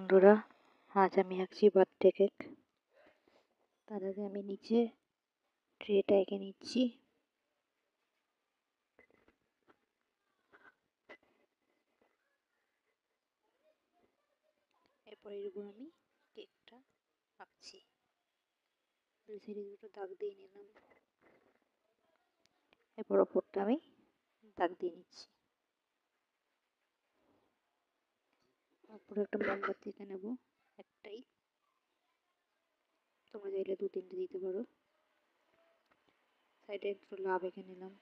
বন্ধুরা, আজ আমি আঁকছি বার্থডে কেক। তার আগে আমি নিচে ট্রেটা এঁকে নিচ্ছি। এরপর এর উপর আমি কেকটা আঁকছি। দুই সাইডে দুটো দাগ দিয়ে নিলাম। এরপর ওপরটা আমি দাগ দিয়ে নিচ্ছি। তারপরে একটা মোমবাতি এঁকে নেব, একটাই, তোমরা চাইলে 2-3টে দিতে পারো। সাইডে একটু লাভ এঁকে নিলাম।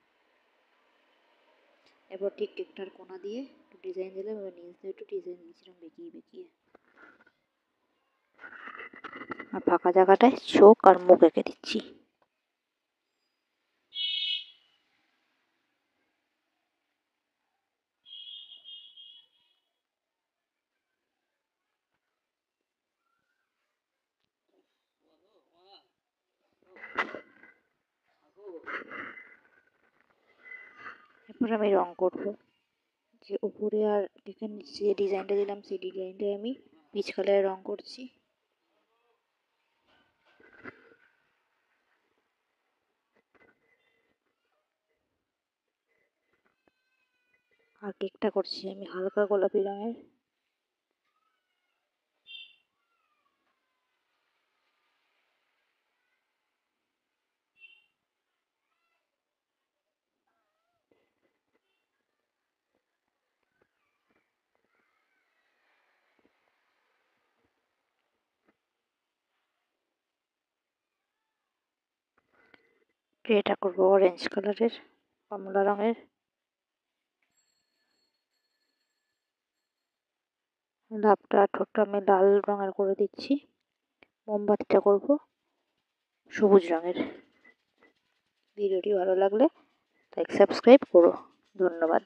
এরপর ঠিক কেকটার কোনা দিয়ে একটু ডিজাইন দিলাম, এবার নিচ দিয়ে একটু ডিজাইন দিয়েছিলাম বেঁকিয়ে বেঁকিয়ে। আর ফাঁকা জায়গাটায় চোখ আর মুখ এঁকে দিচ্ছি। এরপর আমি রং করবো। যে উপরে আর এখানে নিচে যে ডিজাইনটা দিলাম সেই ডিজাইনটাই আমি পিচ কালারে রং করছি। আর কেকটা করছি আমি হালকা গোলাপি রঙের। ট্রেটা করবো অরেঞ্জ কালারের, কমলা রঙের। লাভটা ঠোঁটটা আমি লাল রঙের করে দিচ্ছি। মোমবাতিটা করব সবুজ রঙের। ভিডিওটি ভালো লাগলে লাইক সাবস্ক্রাইব করো। ধন্যবাদ।